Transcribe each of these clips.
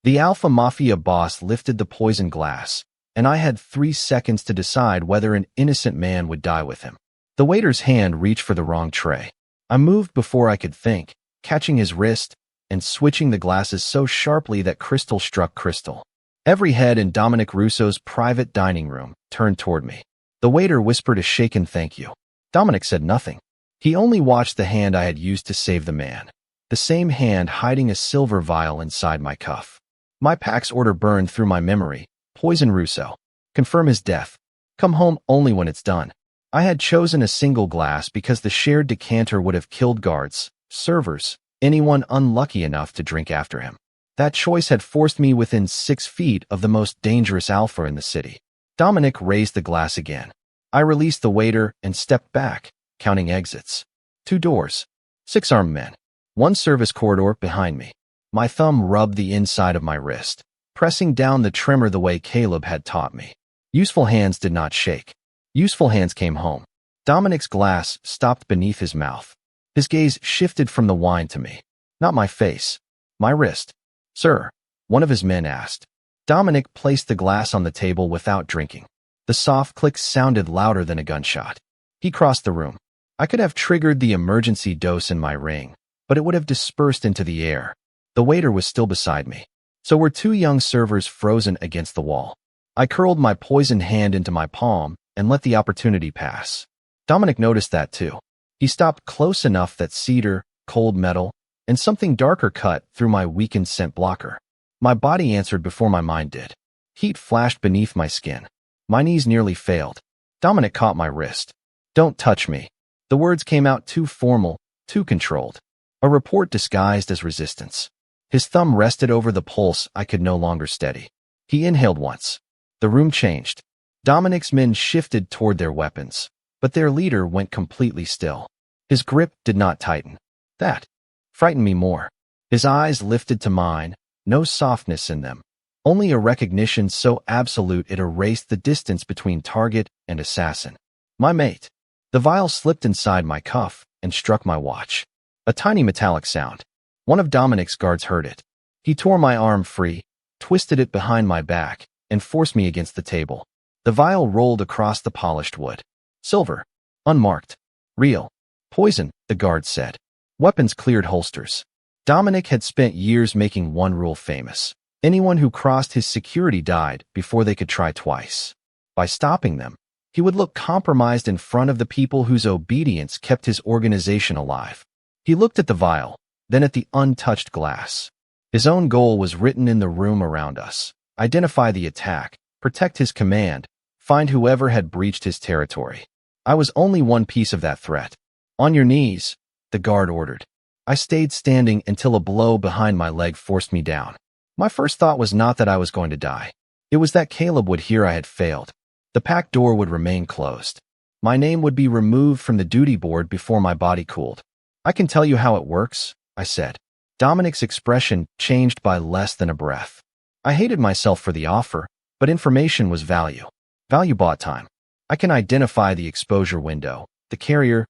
The Alpha Mafia boss lifted the poison glass, and I had 3 seconds to decide whether an innocent man would die with him. The waiter's hand reached for the wrong tray. I moved before I could think, catching his wrist and switching the glasses so sharply that crystal struck crystal. Every head in Dominic Russo's private dining room turned toward me. The waiter whispered a shaken thank you. Dominic said nothing. He only watched the hand I had used to save the man, the same hand hiding a silver vial inside my cuff. My pack's order burned through my memory. Poison Russo. Confirm his death. Come home only when it's done. I had chosen a single glass because the shared decanter would have killed guards, servers, anyone unlucky enough to drink after him. That choice had forced me within 6 feet of the most dangerous alpha in the city. Dominic raised the glass again. I released the waiter and stepped back, counting exits. 2 doors. 6 armed men. 1 service corridor behind me. My thumb rubbed the inside of my wrist, pressing down the tremor the way Caleb had taught me. Useful hands did not shake. Useful hands came home. Dominic's glass stopped beneath his mouth. His gaze shifted from the wine to me. Not my face. My wrist. Sir, one of his men asked. Dominic placed the glass on the table without drinking. The soft click sounded louder than a gunshot. He crossed the room. I could have triggered the emergency dose in my ring, but it would have dispersed into the air. The waiter was still beside me. So were 2 young servers frozen against the wall. I curled my poisoned hand into my palm and let the opportunity pass. Dominic noticed that too. He stopped close enough that cedar, cold metal, and something darker cut through my weakened scent blocker. My body answered before my mind did. Heat flashed beneath my skin. My knees nearly failed. Dominic caught my wrist. Don't touch me. The words came out too formal, too controlled. A report disguised as resistance. His thumb rested over the pulse I could no longer steady. He inhaled once. The room changed. Dominic's men shifted toward their weapons, but their leader went completely still. His grip did not tighten. That frightened me more. His eyes lifted to mine, no softness in them, only a recognition so absolute it erased the distance between target and assassin. My mate. The vial slipped inside my cuff and struck my watch. A tiny metallic sound. One of Dominic's guards heard it. He tore my arm free, twisted it behind my back, and forced me against the table. The vial rolled across the polished wood. Silver. Unmarked. Real. Poison, the guard said. Weapons cleared holsters. Dominic had spent years making one rule famous. Anyone who crossed his security died before they could try twice. By stopping them, he would look compromised in front of the people whose obedience kept his organization alive. He looked at the vial, then at the untouched glass. His own goal was written in the room around us. Identify the attack, protect his command, find whoever had breached his territory. I was only one piece of that threat. On your knees, the guard ordered. I stayed standing until a blow behind my leg forced me down. My first thought was not that I was going to die. It was that Caleb would hear I had failed. The pack door would remain closed. My name would be removed from the duty board before my body cooled. I can tell you how it works, I said. Dominic's expression changed by less than a breath. I hated myself for the offer, but information was value. Value bought time. I can identify the exposure window, the carrier,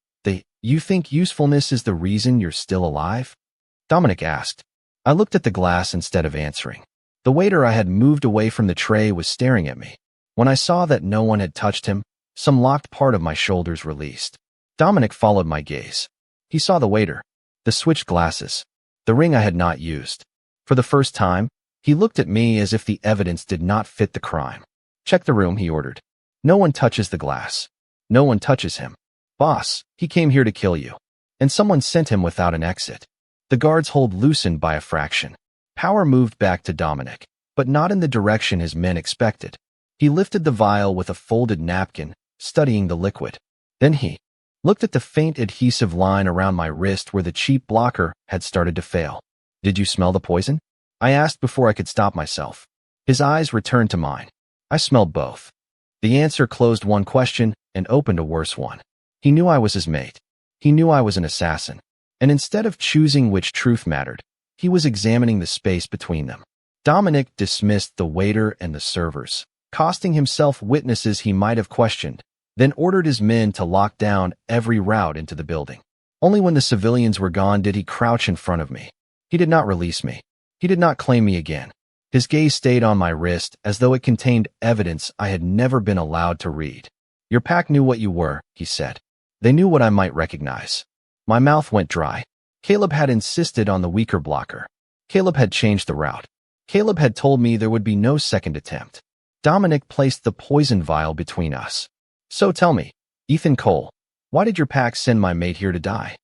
you think usefulness is the reason you're still alive? Dominic asked. I looked at the glass instead of answering. The waiter I had moved away from the tray was staring at me. When I saw that no one had touched him, some locked part of my shoulders released. Dominic followed my gaze. He saw the waiter, the switched glasses, the ring I had not used. For the first time, he looked at me as if the evidence did not fit the crime. Check the room, he ordered. No one touches the glass. No one touches him. Boss, he came here to kill you. And someone sent him without an exit. The guard's hold loosened by a fraction. Power moved back to Dominic, but not in the direction his men expected. He lifted the vial with a folded napkin, studying the liquid. Then he looked at the faint adhesive line around my wrist where the cheap blocker had started to fail. Did you smell the poison? I asked before I could stop myself. His eyes returned to mine. I smelled both. The answer closed one question and opened a worse one. He knew I was his mate. He knew I was an assassin. And instead of choosing which truth mattered, he was examining the space between them. Dominic dismissed the waiter and the servers, costing himself witnesses he might have questioned, then ordered his men to lock down every route into the building. Only when the civilians were gone did he crouch in front of me. He did not release me. He did not claim me again. His gaze stayed on my wrist as though it contained evidence I had never been allowed to read. Your pack knew what you were, he said. They knew what I might recognize. My mouth went dry. Caleb had insisted on the weaker blocker. Caleb had changed the route. Caleb had told me there would be no second attempt. Dominic placed the poison vial between us. So tell me, Ethan Cole, why did your pack send my mate here to die?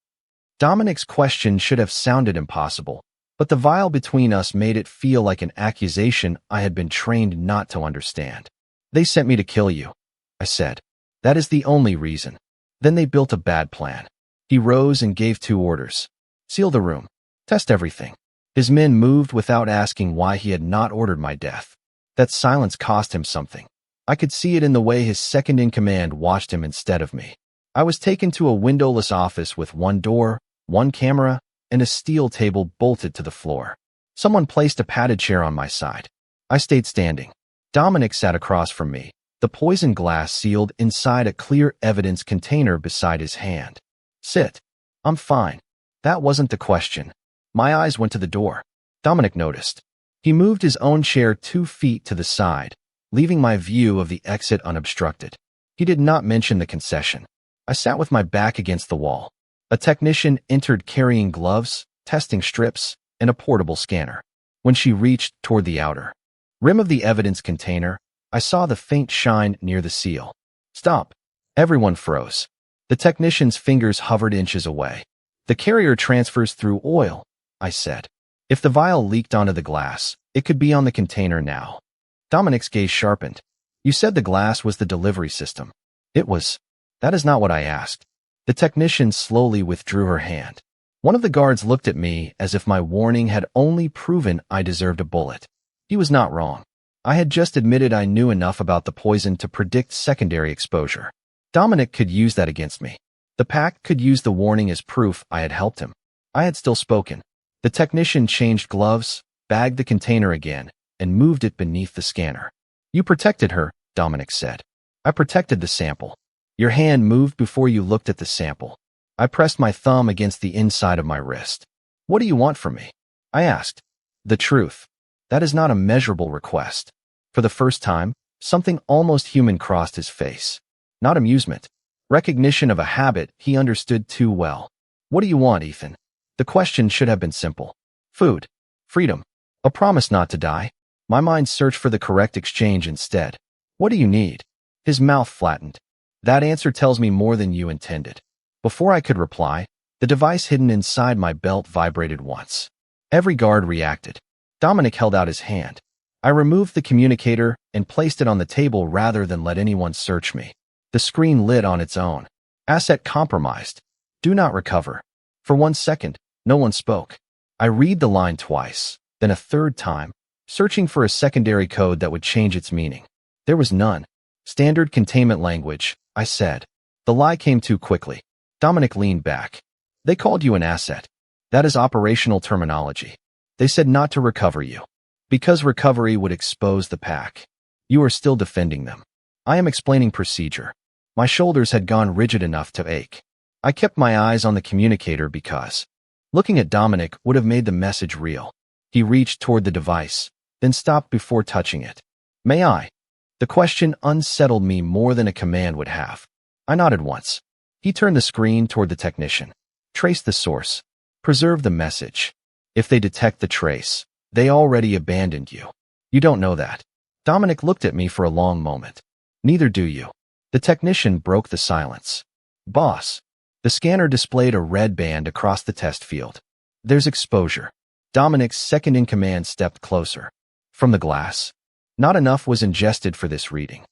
Dominic's question should have sounded impossible, but the vial between us made it feel like an accusation I had been trained not to understand. They sent me to kill you, I said. That is the only reason. Then they built a bad plan. He rose and gave 2 orders. Seal the room. Test everything. His men moved without asking why he had not ordered my death. That silence cost him something. I could see it in the way his second-in-command watched him instead of me. I was taken to a windowless office with 1 door, 1 camera, and a steel table bolted to the floor. Someone placed a padded chair on my side. I stayed standing. Dominic sat across from me, the poison glass sealed inside a clear evidence container beside his hand. Sit. I'm fine. That wasn't the question. My eyes went to the door. Dominic noticed. He moved his own chair 2 feet to the side, leaving my view of the exit unobstructed. He did not mention the concession. I sat with my back against the wall. A technician entered carrying gloves, testing strips, and a portable scanner. When she reached toward the outer rim of the evidence container, I saw the faint shine near the seal. Stop. Everyone froze. The technician's fingers hovered inches away. The carrier transfers through oil, I said. If the vial leaked onto the glass, it could be on the container now. Dominic's gaze sharpened. You said the glass was the delivery system. It was. That is not what I asked. The technician slowly withdrew her hand. One of the guards looked at me as if my warning had only proven I deserved a bullet. He was not wrong. I had just admitted I knew enough about the poison to predict secondary exposure. Dominic could use that against me. The pack could use the warning as proof I had helped him. I had still spoken. The technician changed gloves, bagged the container again, and moved it beneath the scanner. You protected her, Dominic said. I protected the sample. Your hand moved before you looked at the sample. I pressed my thumb against the inside of my wrist. What do you want from me? I asked. The truth. That is not a measurable request. For the first time, something almost human crossed his face. Not amusement. Recognition of a habit he understood too well. What do you want, Ethan? The question should have been simple. Food. Freedom. A promise not to die. My mind searched for the correct exchange instead. What do you need? His mouth flattened. That answer tells me more than you intended. Before I could reply, the device hidden inside my belt vibrated once. Every guard reacted. Dominic held out his hand. I removed the communicator and placed it on the table rather than let anyone search me. The screen lit on its own. Asset compromised. Do not recover. For 1 second, no one spoke. I read the line twice, then a 3rd time, searching for a secondary code that would change its meaning. There was none. Standard containment language, I said. The lie came too quickly. Dominic leaned back. They called you an asset. That is operational terminology. They said not to recover you, because recovery would expose the pack. You are still defending them. I am explaining procedure. My shoulders had gone rigid enough to ache. I kept my eyes on the communicator because looking at Dominic would have made the message real. He reached toward the device, then stopped before touching it. May I? The question unsettled me more than a command would have. I nodded once. He turned the screen toward the technician. Trace the source. Preserve the message. If they detect the trace, they already abandoned you. You don't know that. Dominic looked at me for a long moment. Neither do you. The technician broke the silence. Boss. The scanner displayed a red band across the test field. There's exposure. Dominic's second-in-command stepped closer. From the glass. Not enough was ingested for this reading.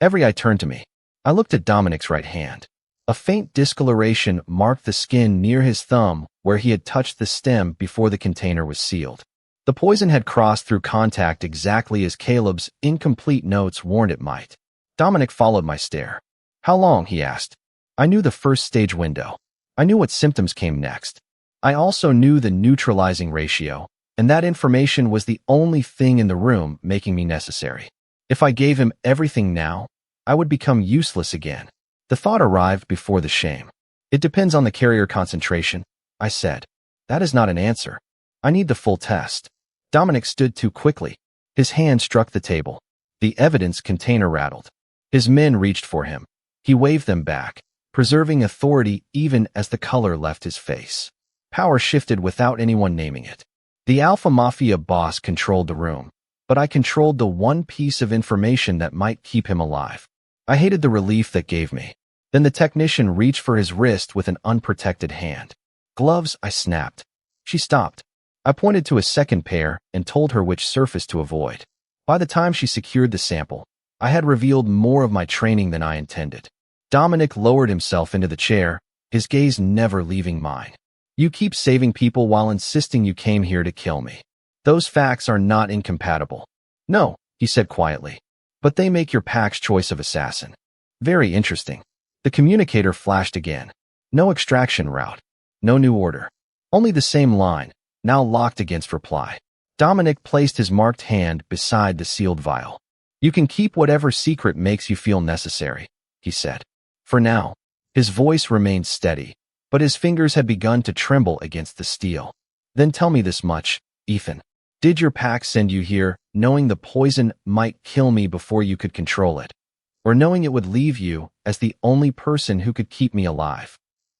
Every eye turned to me. I looked at Dominic's right hand. A faint discoloration marked the skin near his thumb where he had touched the stem before the container was sealed. The poison had crossed through contact exactly as Caleb's incomplete notes warned it might. Dominic followed my stare. How long? He asked. I knew the first stage window. I knew what symptoms came next. I also knew the neutralizing ratio, and that information was the only thing in the room making me necessary. If I gave him everything now, I would become useless again. The thought arrived before the shame. It depends on the carrier concentration, I said. That is not an answer. I need the full test. Dominic stood too quickly. His hand struck the table. The evidence container rattled. His men reached for him. He waved them back, preserving authority even as the color left his face. Power shifted without anyone naming it. The Alpha Mafia boss controlled the room, but I controlled the one piece of information that might keep him alive. I hated the relief that gave me. Then the technician reached for his wrist with an unprotected hand. Gloves, I snapped. She stopped. I pointed to a second pair and told her which surface to avoid. By the time she secured the sample, I had revealed more of my training than I intended. Dominic lowered himself into the chair, his gaze never leaving mine. You keep saving people while insisting you came here to kill me. Those facts are not incompatible. No, he said quietly. But they make your pack's choice of assassin. Very interesting. The communicator flashed again. No extraction route. No new order. Only the same line, now locked against reply. Dominic placed his marked hand beside the sealed vial. You can keep whatever secret makes you feel necessary, he said. For now. His voice remained steady, but his fingers had begun to tremble against the steel. Then tell me this much, Ethan. Did your pack send you here, knowing the poison might kill me before you could control it? Or knowing it would leave you as the only person who could keep me alive?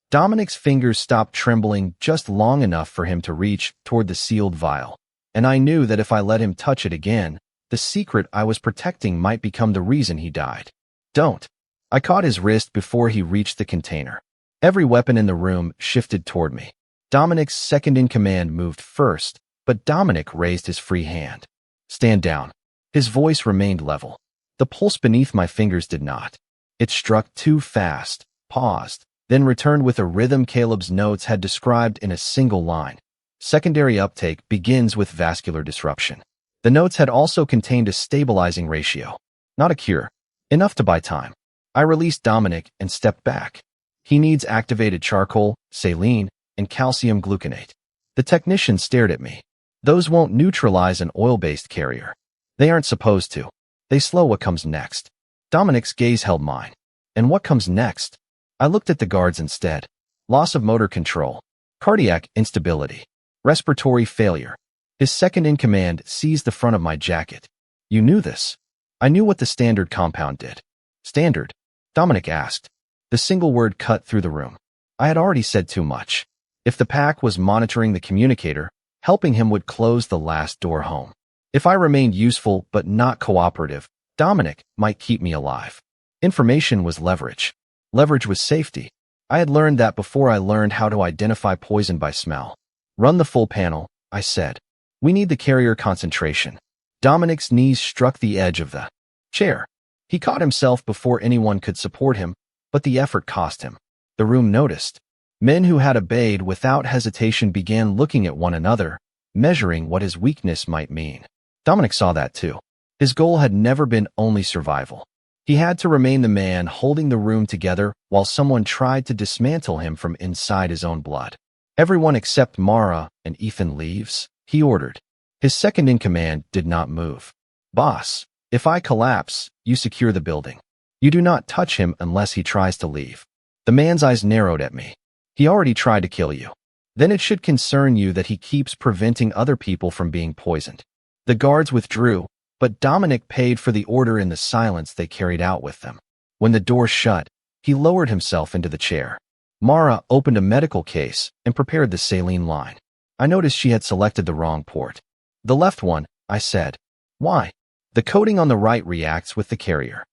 Dominic's fingers stopped trembling just long enough for him to reach toward the sealed vial, and I knew that if I let him touch it again, the secret I was protecting might become the reason he died. Don't. I caught his wrist before he reached the container. Every weapon in the room shifted toward me. Dominic's second-in-command moved first, but Dominic raised his free hand. Stand down. His voice remained level. The pulse beneath my fingers did not. It struck too fast, paused, then returned with a rhythm Caleb's notes had described in a single line. Secondary uptake begins with vascular disruption. The notes had also contained a stabilizing ratio. Not a cure. Enough to buy time. I released Dominic and stepped back. He needs activated charcoal, saline, and calcium gluconate. The technician stared at me. Those won't neutralize an oil-based carrier. They aren't supposed to. They slow what comes next. Dominic's gaze held mine. And what comes next? I looked at the guards instead. Loss of motor control. Cardiac instability. Respiratory failure. His second-in-command seized the front of my jacket. You knew this. I knew what the standard compound did. Standard? Dominic asked. The single word cut through the room. I had already said too much. If the pack was monitoring the communicator, helping him would close the last door home. If I remained useful but not cooperative, Dominic might keep me alive. Information was leverage. Leverage was safety. I had learned that before I learned how to identify poison by smell. Run the full panel, I said. We need the carrier concentration. Dominic's knees struck the edge of the chair. He caught himself before anyone could support him, but the effort cost him. The room noticed. Men who had obeyed without hesitation began looking at one another, measuring what his weakness might mean. Dominic saw that too. His goal had never been only survival. He had to remain the man holding the room together while someone tried to dismantle him from inside his own blood. Everyone except Mara and Ethan leaves, he ordered. His second-in-command did not move. Boss, if I collapse, you secure the building. You do not touch him unless he tries to leave. The man's eyes narrowed at me. He already tried to kill you. Then it should concern you that he keeps preventing other people from being poisoned. The guards withdrew, but Dominic paid for the order in the silence they carried out with them. When the door shut, he lowered himself into the chair. Mara opened a medical case and prepared the saline line. I noticed she had selected the wrong port. The left one, I said. Why? The coating on the right reacts with the carrier.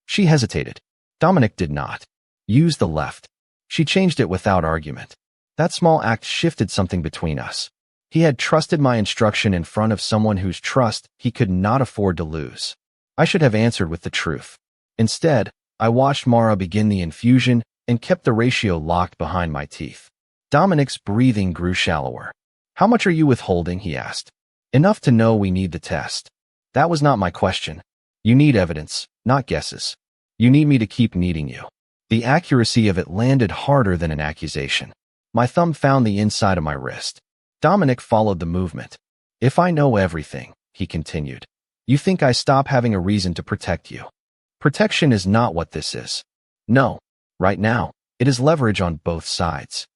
She hesitated. Dominic did not. Use the left. She changed it without argument. That small act shifted something between us. He had trusted my instruction in front of someone whose trust he could not afford to lose. I should have answered with the truth. Instead, I watched Mara begin the infusion and kept the ratio locked behind my teeth. Dominic's breathing grew shallower. How much are you withholding? He asked. Enough to know we need the test. That was not my question. You need evidence, not guesses. You need me to keep needing you. The accuracy of it landed harder than an accusation. My thumb found the inside of my wrist. Dominic followed the movement. If I know everything, he continued, you think I stop having a reason to protect you. Protection is not what this is. No, right now, it is leverage on both sides.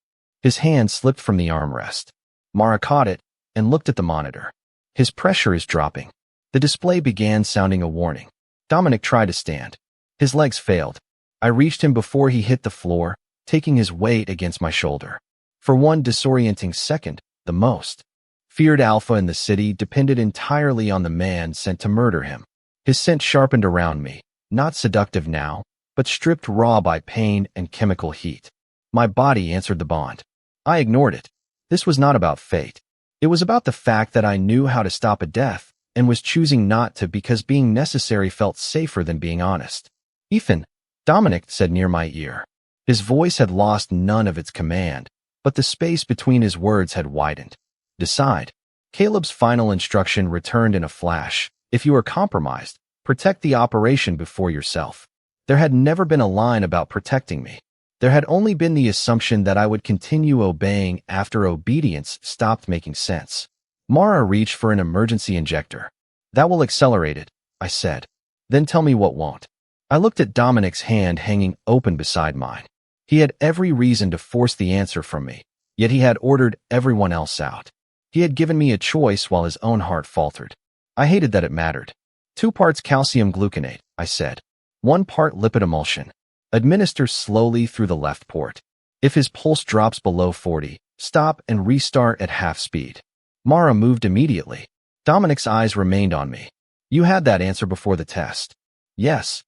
His hand slipped from the armrest. Mara caught it and looked at the monitor. His pressure is dropping. The display began sounding a warning. Dominic tried to stand. His legs failed. I reached him before he hit the floor, taking his weight against my shoulder. For one disorienting second, the most feared alpha in the city depended entirely on the man sent to murder him. His scent sharpened around me, not seductive now, but stripped raw by pain and chemical heat. My body answered the bond. I ignored it. This was not about fate. It was about the fact that I knew how to stop a death and was choosing not to because being necessary felt safer than being honest. "Ethan," Dominic said near my ear. His voice had lost none of its command, but the space between his words had widened. "Decide." Caleb's final instruction returned in a flash. "If you are compromised, protect the operation before yourself." There had never been a line about protecting me. There had only been the assumption that I would continue obeying after obedience stopped making sense. Mara reached for an emergency injector. "That will accelerate it," I said. "Then tell me what won't." I looked at Dominic's hand hanging open beside mine. He had every reason to force the answer from me, yet he had ordered everyone else out. He had given me a choice while his own heart faltered. I hated that it mattered. 2 parts calcium gluconate, I said. 1 part lipid emulsion. Administer slowly through the left port. If his pulse drops below 40, stop and restart at half speed. Mara moved immediately. Dominic's eyes remained on me. "You had that answer before the test." "Yes."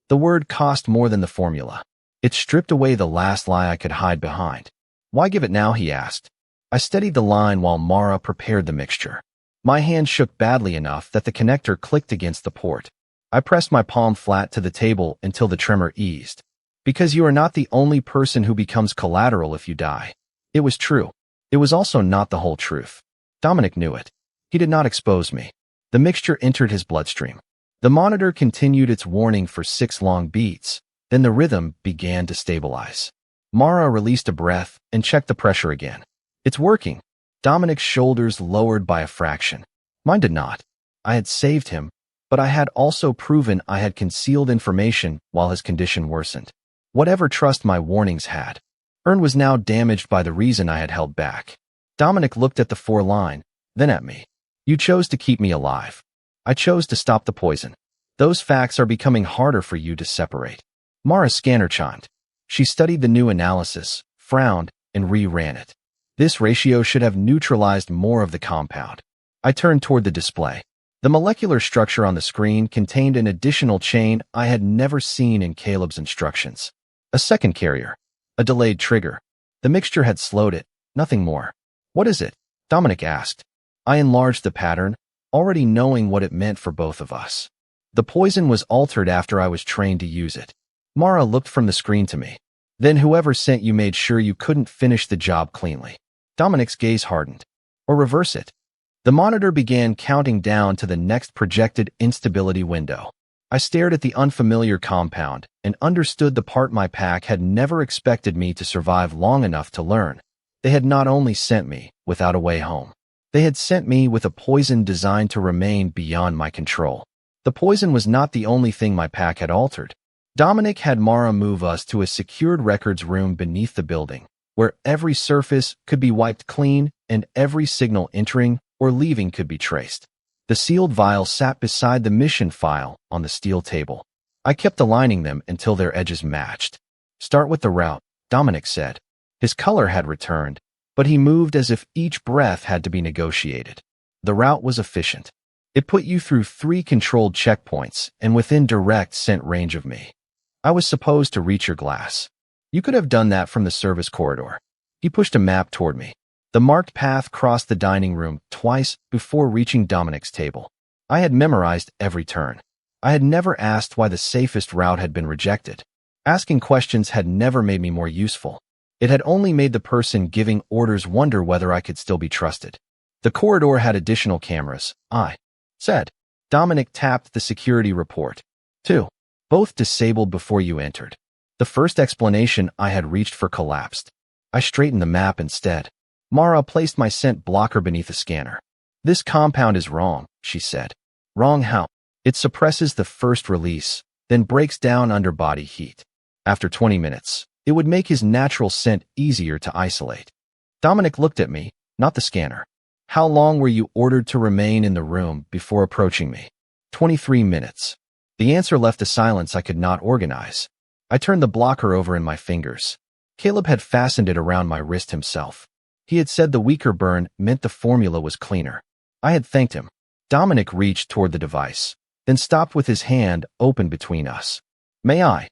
The word cost more than the formula. It stripped away the last lie I could hide behind. "Why give it now?" he asked. I steadied the line while Mara prepared the mixture. My hand shook badly enough that the connector clicked against the port. I pressed my palm flat to the table until the tremor eased. "Because you are not the only person who becomes collateral if you die." It was true. It was also not the whole truth. Dominic knew it. He did not expose me. The mixture entered his bloodstream. The monitor continued its warning for 6 long beats. Then the rhythm began to stabilize. Mara released a breath and checked the pressure again. "It's working." Dominic's shoulders lowered by a fraction. Mine did not. I had saved him, but I had also proven I had concealed information while his condition worsened. Whatever trust my warnings had earned was now damaged by the reason I had held back. Dominic looked at the 4 line, then at me. "You chose to keep me alive. I chose to stop the poison. Those facts are becoming harder for you to separate." Mara's scanner chimed. She studied the new analysis, frowned, and re-ran it. "This ratio should have neutralized more of the compound." I turned toward the display. The molecular structure on the screen contained an additional chain I had never seen in Caleb's instructions. A second carrier. A delayed trigger. The mixture had slowed it, nothing more. "What is it?" Dominic asked. I enlarged the pattern, already knowing what it meant for both of us. "The poison was altered after I was trained to use it." Mara looked from the screen to me. "Then whoever sent you made sure you couldn't finish the job cleanly." Dominic's gaze hardened. "Or reverse it." The monitor began counting down to the next projected instability window. I stared at the unfamiliar compound and understood the part my pack had never expected me to survive long enough to learn. They had not only sent me without a way home. They had sent me with a poison designed to remain beyond my control. The poison was not the only thing my pack had altered. Dominic had Mara move us to a secured records room beneath the building, where every surface could be wiped clean and every signal entering or leaving could be traced. The sealed vial sat beside the mission file on the steel table. I kept aligning them until their edges matched. "Start with the route," Dominic said. His color had returned, but he moved as if each breath had to be negotiated. The route was efficient. It put you through 3 controlled checkpoints and within direct scent range of me. I was supposed to reach your glass. You could have done that from the service corridor. He pushed a map toward me. The marked path crossed the dining room twice before reaching Dominic's table. I had memorized every turn. I had never asked why the safest route had been rejected. Asking questions had never made me more useful. It had only made the person giving orders wonder whether I could still be trusted. The corridor had additional cameras, I said. Dominic tapped the security report. 2. Both disabled before you entered. The first explanation I had reached for collapsed. I straightened the map instead. Mara placed my scent blocker beneath a scanner. "This compound is wrong," she said. "Wrong how?" "It suppresses the first release, then breaks down under body heat. After 20 minutes, it would make his natural scent easier to isolate." Dominic looked at me, not the scanner. How long were you ordered to remain in the room before approaching me? 23 minutes. The answer left a silence I could not organize. I turned the blocker over in my fingers. Caleb had fastened it around my wrist himself. He had said the weaker burn meant the formula was cleaner. I had thanked him. Dominic reached toward the device, then stopped with his hand open between us. May I?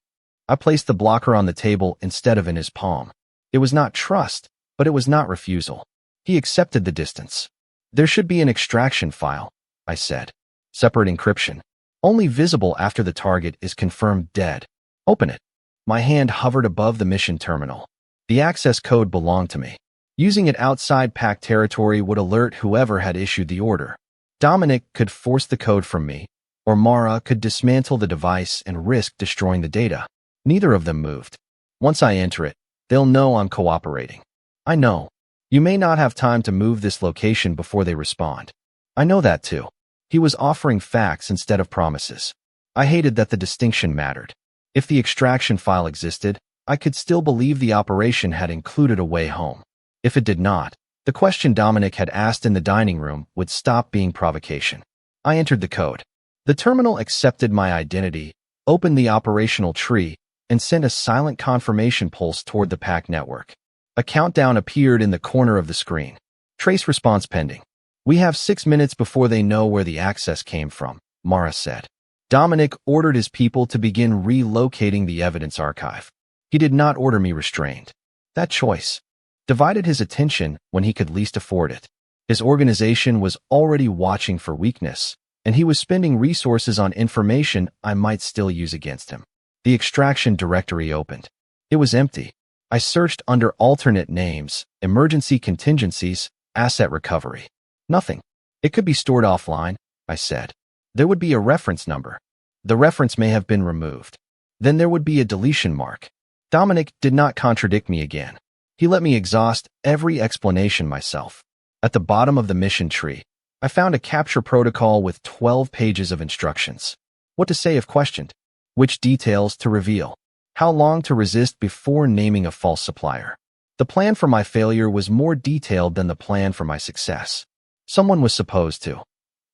I placed the blocker on the table instead of in his palm. It was not trust, but it was not refusal. He accepted the distance. There should be an extraction file, I said. Separate encryption. Only visible after the target is confirmed dead. Open it. My hand hovered above the mission terminal. The access code belonged to me. Using it outside pack territory would alert whoever had issued the order. Dominic could force the code from me, or Mara could dismantle the device and risk destroying the data. Neither of them moved. Once I enter it, they'll know I'm cooperating. I know. You may not have time to move this location before they respond. I know that too. He was offering facts instead of promises. I hated that the distinction mattered. If the extraction file existed, I could still believe the operation had included a way home. If it did not, the question Dominic had asked in the dining room would stop being provocation. I entered the code. The terminal accepted my identity, opened the operational tree, and sent a silent confirmation pulse toward the pack network. A countdown appeared in the corner of the screen. Trace response pending. We have 6 minutes before they know where the access came from, Mara said. Dominic ordered his people to begin relocating the evidence archive. He did not order me restrained. That choice divided his attention when he could least afford it. His organization was already watching for weakness, and he was spending resources on information I might still use against him. The extraction directory opened. It was empty. I searched under alternate names, emergency contingencies, asset recovery. Nothing. It could be stored offline, I said. There would be a reference number. The reference may have been removed. Then there would be a deletion mark. Dominic did not contradict me again. He let me exhaust every explanation myself. At the bottom of the mission tree, I found a capture protocol with 12 pages of instructions. What to say if questioned. Which details to reveal. How long to resist before naming a false supplier. The plan for my failure was more detailed than the plan for my success. Someone was supposed to.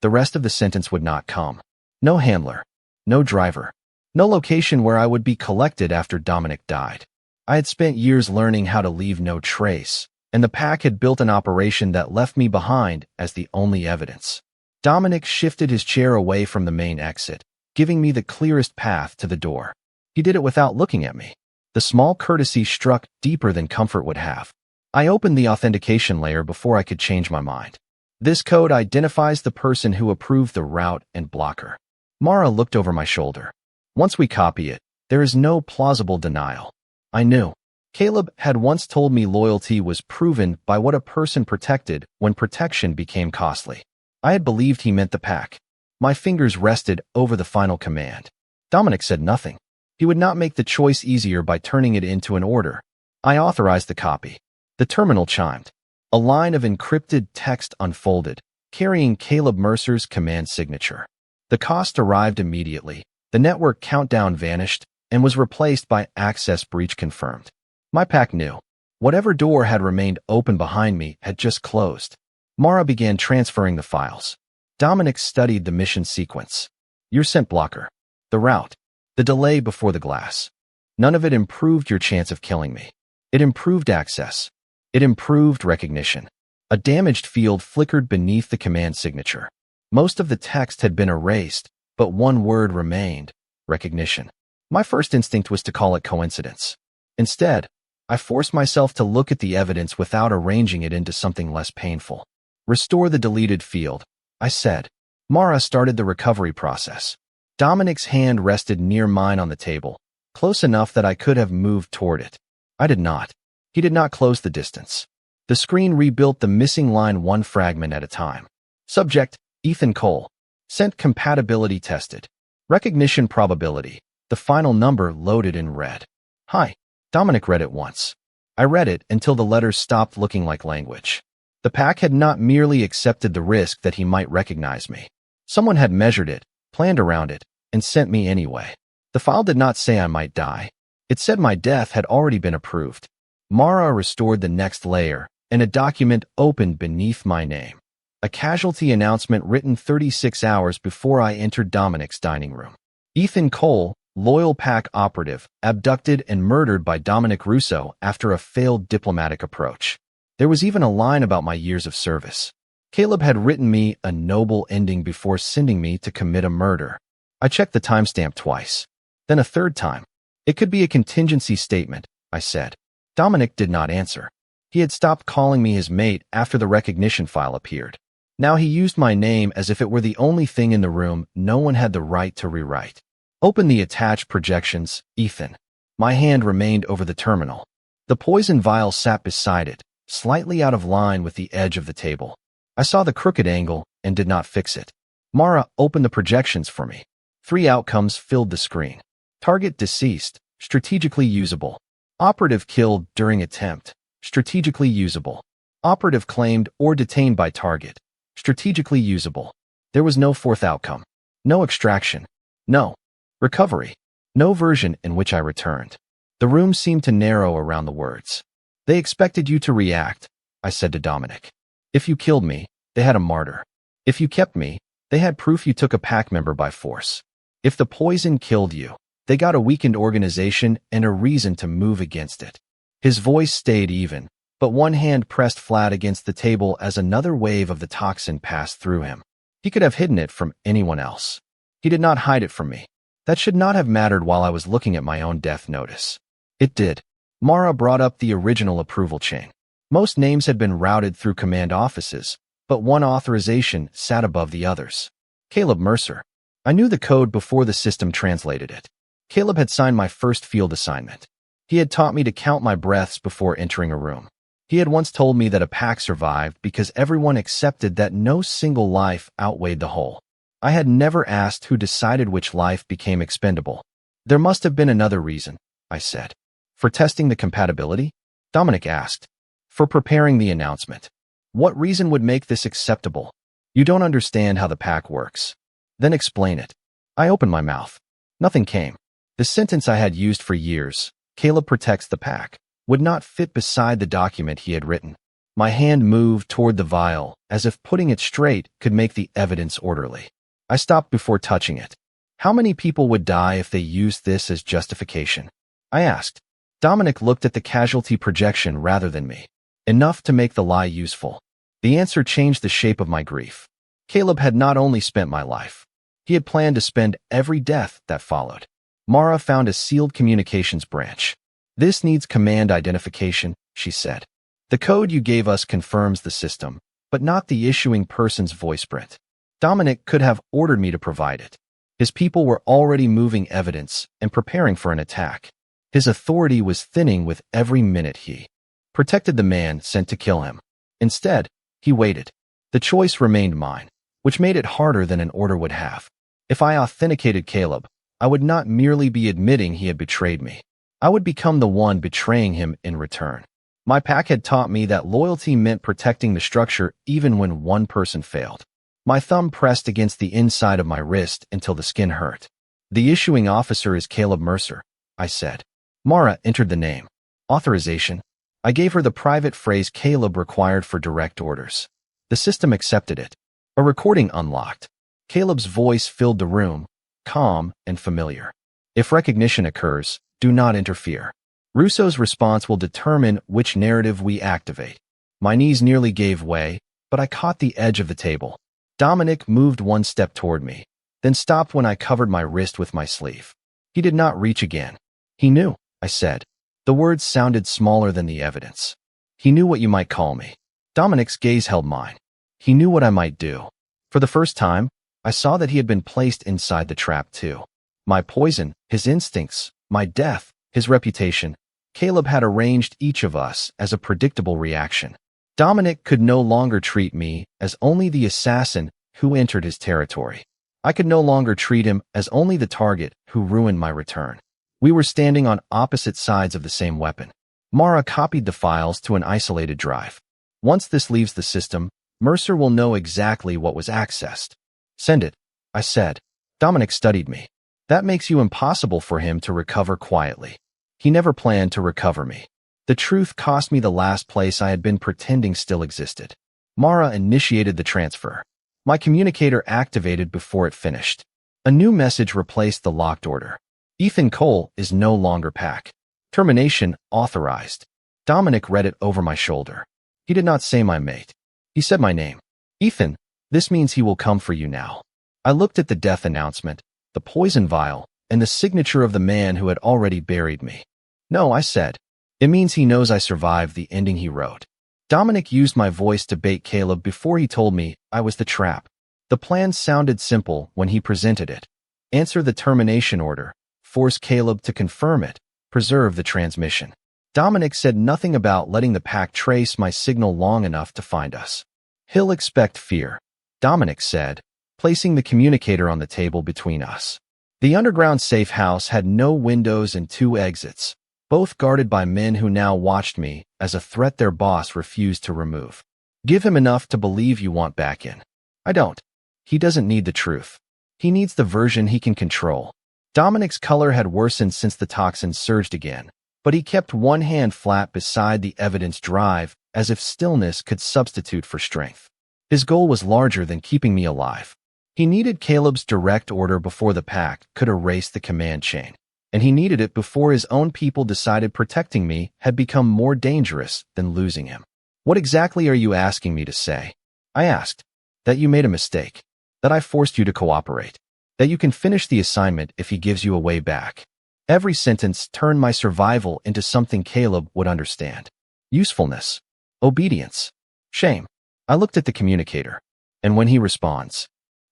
The rest of the sentence would not come. No handler. No driver. No location where I would be collected after Dominic died. I had spent years learning how to leave no trace, and the pack had built an operation that left me behind as the only evidence. Dominic shifted his chair away from the main exit, giving me the clearest path to the door. He did it without looking at me. The small courtesy struck deeper than comfort would have. I opened the authentication layer before I could change my mind. This code identifies the person who approved the route and blocker. Mara looked over my shoulder. Once we copy it, there is no plausible denial. I knew. Caleb had once told me loyalty was proven by what a person protected when protection became costly. I had believed he meant the pack. My fingers rested over the final command. Dominic said nothing. He would not make the choice easier by turning it into an order. I authorized the copy. The terminal chimed. A line of encrypted text unfolded, carrying Caleb Mercer's command signature. The cost arrived immediately. The network countdown vanished and was replaced by access breach confirmed. My pack knew. Whatever door had remained open behind me had just closed. Mara began transferring the files. Dominic studied the mission sequence. Your scent blocker. The route. The delay before the glass. None of it improved your chance of killing me. It improved access. It improved recognition. A damaged field flickered beneath the command signature. Most of the text had been erased, but one word remained: recognition. My first instinct was to call it coincidence. Instead, I forced myself to look at the evidence without arranging it into something less painful. Restore the deleted field, I said. Mara started the recovery process. Dominic's hand rested near mine on the table, close enough that I could have moved toward it. I did not. He did not close the distance. The screen rebuilt the missing line one fragment at a time. Subject, Ethan Cole. Sent compatibility tested. Recognition probability. The final number loaded in red. Hi. Dominic read it once. I read it until the letters stopped looking like language. The pack had not merely accepted the risk that he might recognize me. Someone had measured it, planned around it, and sent me anyway. The file did not say I might die. It said my death had already been approved. Mara restored the next layer, and a document opened beneath my name. A casualty announcement written 36 hours before I entered Dominic's dining room. Ethan Cole, loyal pack operative, abducted and murdered by Dominic Russo after a failed diplomatic approach. There was even a line about my years of service. Caleb had written me a noble ending before sending me to commit a murder. I checked the timestamp twice. Then a third time. It could be a contingency statement, I said. Dominic did not answer. He had stopped calling me his mate after the recognition file appeared. Now he used my name as if it were the only thing in the room no one had the right to rewrite. Open the attached projections, Ethan. My hand remained over the terminal. The poison vial sat beside it, slightly out of line with the edge of the table. I saw the crooked angle and did not fix it. Mara opened the projections for me. 3 outcomes filled the screen. Target deceased, strategically usable. Operative killed during attempt, strategically usable. Operative claimed or detained by target, strategically usable. There was no fourth outcome. No extraction. No recovery. No version in which I returned. The room seemed to narrow around the words. They expected you to react, I said to Dominic. If you killed me, they had a martyr. If you kept me, they had proof you took a pack member by force. If the poison killed you, they got a weakened organization and a reason to move against it. His voice stayed even, but one hand pressed flat against the table as another wave of the toxin passed through him. He could have hidden it from anyone else. He did not hide it from me. That should not have mattered while I was looking at my own death notice. It did. Mara brought up the original approval chain. Most names had been routed through command offices, but one authorization sat above the others. Caleb Mercer. I knew the code before the system translated it. Caleb had signed my first field assignment. He had taught me to count my breaths before entering a room. He had once told me that a pack survived because everyone accepted that no single life outweighed the whole. I had never asked who decided which life became expendable. There must have been another reason, I said. For testing the compatibility? Dominic asked. For preparing the announcement. What reason would make this acceptable? You don't understand how the pack works. Then explain it. I opened my mouth. Nothing came. The sentence I had used for years, Caleb protects the pack, would not fit beside the document he had written. My hand moved toward the vial, as if putting it straight could make the evidence orderly. I stopped before touching it. How many people would die if they used this as justification? I asked. Dominic looked at the casualty projection rather than me. Enough to make the lie useful. The answer changed the shape of my grief. Caleb had not only spent my life. He had planned to spend every death that followed. Mara found a sealed communications branch. This needs command identification, she said. The code you gave us confirms the system, but not the issuing person's voice print. Dominic could have ordered me to provide it. His people were already moving evidence and preparing for an attack. His authority was thinning with every minute he protected the man sent to kill him. Instead, he waited. The choice remained mine, which made it harder than an order would have. If I authenticated Caleb, I would not merely be admitting he had betrayed me. I would become the one betraying him in return. My pack had taught me that loyalty meant protecting the structure even when one person failed. My thumb pressed against the inside of my wrist until the skin hurt. The issuing officer is Caleb Mercer, I said. Mara entered the name. Authorization. I gave her the private phrase Caleb required for direct orders. The system accepted it. A recording unlocked. Caleb's voice filled the room, calm and familiar. If recognition occurs, do not interfere. Russo's response will determine which narrative we activate. My knees nearly gave way, but I caught the edge of the table. Dominic moved one step toward me, then stopped when I covered my wrist with my sleeve. He did not reach again. He knew, I said. The words sounded smaller than the evidence. He knew what you might call me. Dominic's gaze held mine. He knew what I might do. For the first time, I saw that he had been placed inside the trap too. My poison, his instincts, my death, his reputation. Caleb had arranged each of us as a predictable reaction. Dominic could no longer treat me as only the assassin who entered his territory. I could no longer treat him as only the target who ruined my return. We were standing on opposite sides of the same weapon. Mara copied the files to an isolated drive. Once this leaves the system, Mercer will know exactly what was accessed. Send it, I said. Dominic studied me. That makes you impossible for him to recover quietly. He never planned to recover me. The truth cost me the last place I had been pretending still existed. Mara initiated the transfer. My communicator activated before it finished. A new message replaced the locked order. Ethan Cole is no longer PAC. Termination authorized. Dominic read it over my shoulder. He did not say my mate. He said my name. Ethan, this means he will come for you now. I looked at the death announcement, the poison vial, and the signature of the man who had already buried me. No, I said. It means he knows I survived the ending he wrote. Dominic used my voice to bait Caleb before he told me I was the trap. The plan sounded simple when he presented it. Answer the termination order, force Caleb to confirm it, preserve the transmission. Dominic said nothing about letting the pack trace my signal long enough to find us. He'll expect fear, Dominic said, placing the communicator on the table between us. The underground safe house had no windows and 2 exits, both guarded by men who now watched me as a threat their boss refused to remove. Give him enough to believe you want back in. I don't. He doesn't need the truth. He needs the version he can control. Dominic's color had worsened since the toxins surged again, but he kept one hand flat beside the evidence drive as if stillness could substitute for strength. His goal was larger than keeping me alive. He needed Caleb's direct order before the pack could erase the command chain, and he needed it before his own people decided protecting me had become more dangerous than losing him. What exactly are you asking me to say? I asked. That you made a mistake. That I forced you to cooperate. That you can finish the assignment if he gives you a way back. Every sentence turned my survival into something Caleb would understand. Usefulness. Obedience. Shame. I looked at the communicator. And when he responds,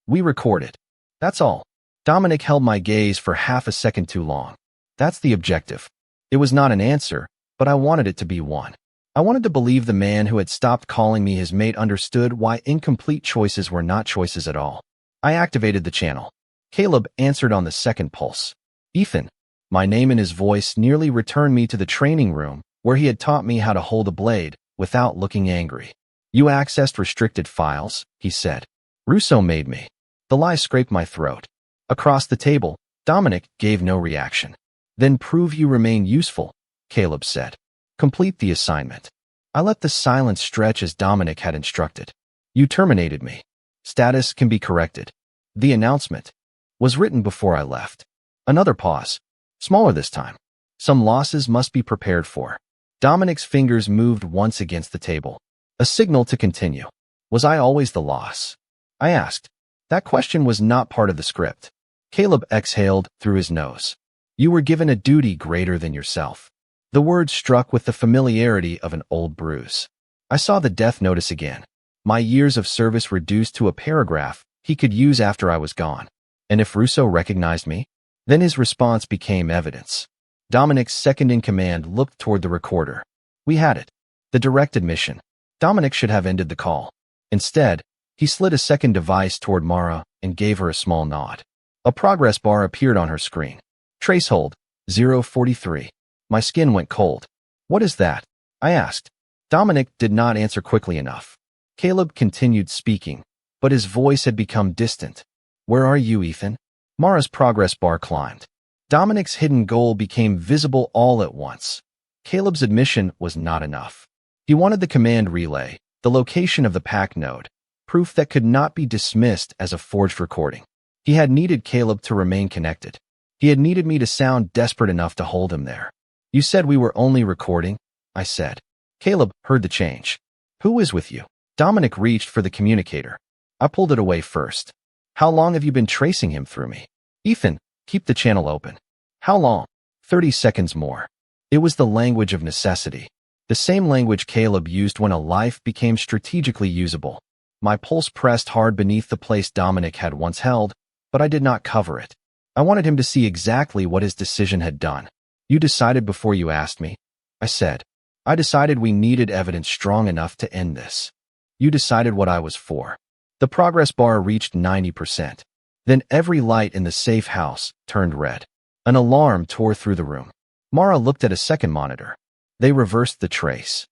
we record it. That's all. Dominic held my gaze for half a second too long. That's the objective. It was not an answer, but I wanted it to be one. I wanted to believe the man who had stopped calling me his mate understood why incomplete choices were not choices at all. I activated the channel. Caleb answered on the second pulse. Ethan. My name and his voice nearly returned me to the training room where he had taught me how to hold a blade without looking angry. You accessed restricted files, he said. Russo made me. The lie scraped my throat. Across the table, Dominic gave no reaction. Then prove you remain useful, Caleb said. Complete the assignment. I let the silence stretch as Dominic had instructed. You terminated me. Status can be corrected. The announcement was written before I left. Another pause. Smaller this time. Some losses must be prepared for. Dominic's fingers moved once against the table. A signal to continue. Was I always the loss? I asked. That question was not part of the script. Caleb exhaled through his nose. You were given a duty greater than yourself. The word struck with the familiarity of an old bruise. I saw the death notice again. My years of service reduced to a paragraph he could use after I was gone. And if Russo recognized me, then his response became evidence. Dominic's second-in-command looked toward the recorder. We had it. The direct admission. Dominic should have ended the call. Instead, he slid a second device toward Mara and gave her a small nod. A progress bar appeared on her screen. Trace hold, 043. My skin went cold. What is that? I asked. Dominic did not answer quickly enough. Caleb continued speaking, but his voice had become distant. Where are you, Ethan? Mara's progress bar climbed. Dominic's hidden goal became visible all at once. Caleb's admission was not enough. He wanted the command relay, the location of the pack node, proof that could not be dismissed as a forged recording. He had needed Caleb to remain connected. He had needed me to sound desperate enough to hold him there. You said we were only recording, I said. Caleb heard the change. Who is with you? Dominic reached for the communicator. I pulled it away first. How long have you been tracing him through me? Ethan, keep the channel open. How long? 30 seconds more. It was the language of necessity. The same language Caleb used when a life became strategically usable. My pulse pressed hard beneath the place Dominic had once held, but I did not cover it. I wanted him to see exactly what his decision had done. You decided before you asked me, I said. I decided we needed evidence strong enough to end this. You decided what I was for. The progress bar reached 90%. Then every light in the safe house turned red. An alarm tore through the room. Mara looked at a second monitor. They reversed the trace.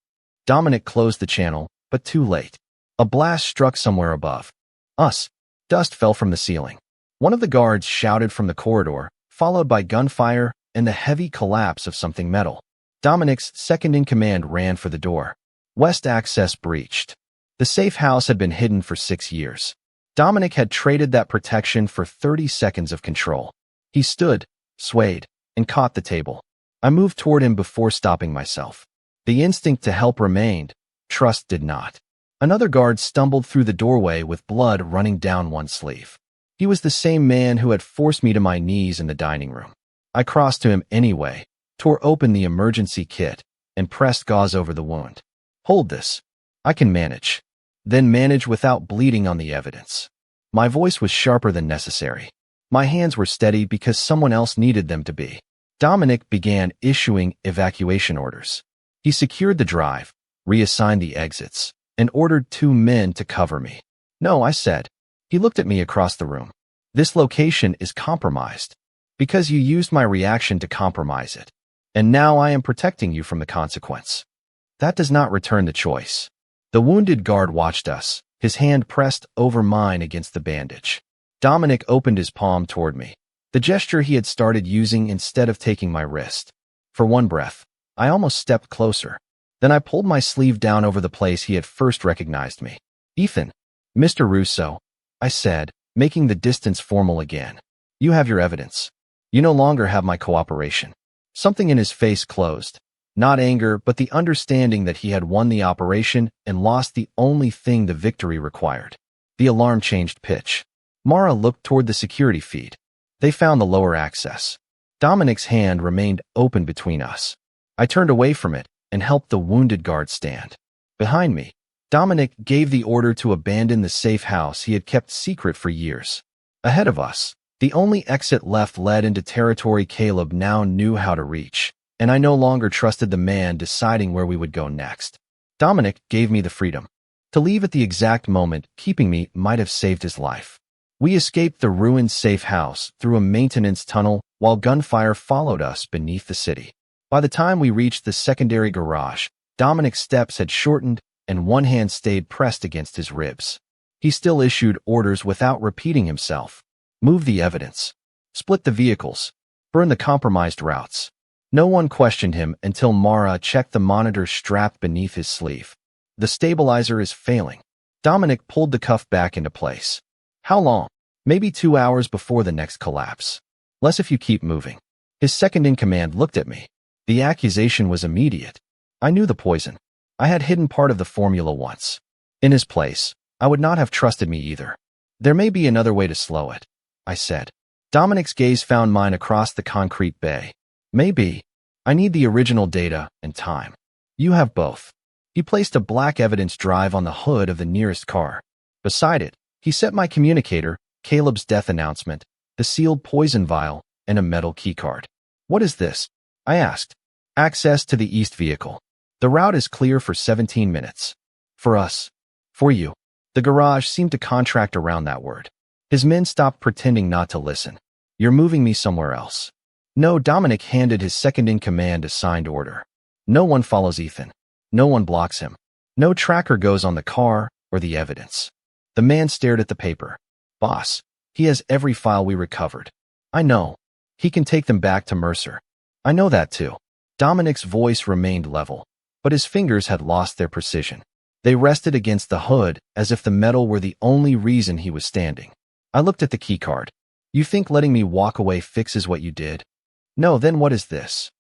Dominic closed the channel, but too late. A blast struck somewhere above us. Dust fell from the ceiling. One of the guards shouted from the corridor, followed by gunfire and the heavy collapse of something metal. Dominic's second-in-command ran for the door. West access breached. The safe house had been hidden for 6 years. Dominic had traded that protection for 30 seconds of control. He stood, swayed, and caught the table. I moved toward him before stopping myself. The instinct to help remained, trust did not. Another guard stumbled through the doorway with blood running down one sleeve. He was the same man who had forced me to my knees in the dining room. I crossed to him anyway, tore open the emergency kit, and pressed gauze over the wound. Hold this. I can manage. Then manage without bleeding on the evidence. My voice was sharper than necessary. My hands were steady because someone else needed them to be. Dominic began issuing evacuation orders. He secured the drive, reassigned the exits, and ordered 2 men to cover me. No, I said. He looked at me across the room. This location is compromised because you used my reaction to compromise it. And now I am protecting you from the consequence. That does not return the choice. The wounded guard watched us, his hand pressed over mine against the bandage. Dominic opened his palm toward me, the gesture he had started using instead of taking my wrist. For one breath, I almost stepped closer. Then I pulled my sleeve down over the place he had first recognized me. Ethan. Mr. Russo, I said, making the distance formal again. You have your evidence. You no longer have my cooperation. Something in his face closed. Not anger, but the understanding that he had won the operation and lost the only thing the victory required. The alarm changed pitch. Mara looked toward the security feed. They found the lower access. Dominic's hand remained open between us. I turned away from it and helped the wounded guard stand. Behind me, Dominic gave the order to abandon the safe house he had kept secret for years. Ahead of us, the only exit left led into territory Caleb now knew how to reach, and I no longer trusted the man deciding where we would go next. Dominic gave me the freedom. To leave at the exact moment keeping me might have saved his life. We escaped the ruined safe house through a maintenance tunnel while gunfire followed us beneath the city. By the time we reached the secondary garage, Dominic's steps had shortened and one hand stayed pressed against his ribs. He still issued orders without repeating himself. Move the evidence. Split the vehicles. Burn the compromised routes. No one questioned him until Mara checked the monitor strapped beneath his sleeve. The stabilizer is failing. Dominic pulled the cuff back into place. How long? Maybe 2 hours before the next collapse. Less if you keep moving. His second-in-command looked at me. The accusation was immediate. I knew the poison. I had hidden part of the formula once. In his place, I would not have trusted me either. There may be another way to slow it, I said. Dominic's gaze found mine across the concrete bay. Maybe. I need the original data and time. You have both. He placed a black evidence drive on the hood of the nearest car. Beside it, he set my communicator, Caleb's death announcement, the sealed poison vial, and a metal keycard. What is this? I asked. Access to the east vehicle. The route is clear for 17 minutes. For us. For you. The garage seemed to contract around that word. His men stopped pretending not to listen. You're moving me somewhere else. No, Dominic handed his second-in-command a signed order. No one follows Ethan. No one blocks him. No tracker goes on the car or the evidence. The man stared at the paper. Boss, he has every file we recovered. I know. He can take them back to Mercer. I know that too. Dominic's voice remained level, but his fingers had lost their precision. They rested against the hood as if the metal were the only reason he was standing. I looked at the keycard. You think letting me walk away fixes what you did? No, then what is this?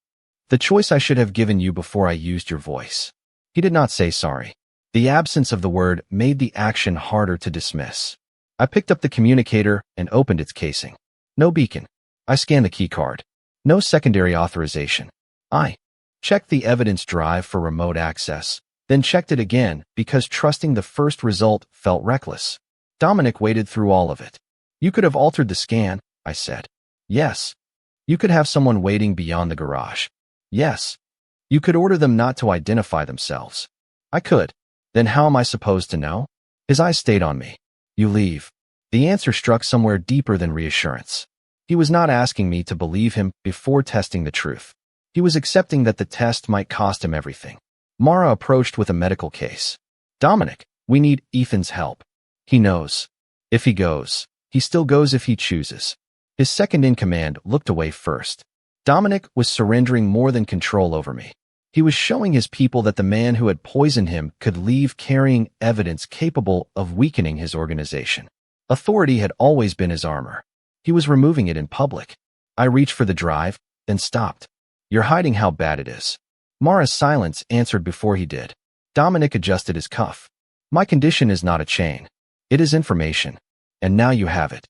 The choice I should have given you before I used your voice. He did not say sorry. The absence of the word made the action harder to dismiss. I picked up the communicator and opened its casing. No beacon. I scanned the keycard. No secondary authorization. I checked the evidence drive for remote access, then checked it again because trusting the first result felt reckless. Dominic waded through all of it. You could have altered the scan, I said. Yes. You could have someone waiting beyond the garage. Yes. You could order them not to identify themselves. I could. Then how am I supposed to know? His eyes stayed on me. You leave. The answer struck somewhere deeper than reassurance. He was not asking me to believe him before testing the truth. He was accepting that the test might cost him everything. Mara approached with a medical case. Dominic, we need Ethan's help. He knows. If he goes, he still goes if he chooses. His second-in-command looked away first. Dominic was surrendering more than control over me. He was showing his people that the man who had poisoned him could leave carrying evidence capable of weakening his organization. Authority had always been his armor. He was removing it in public. I reached for the drive, then stopped. You're hiding how bad it is. Mara's silence answered before he did. Dominic adjusted his cuff. My condition is not a chain. It is information. And now you have it.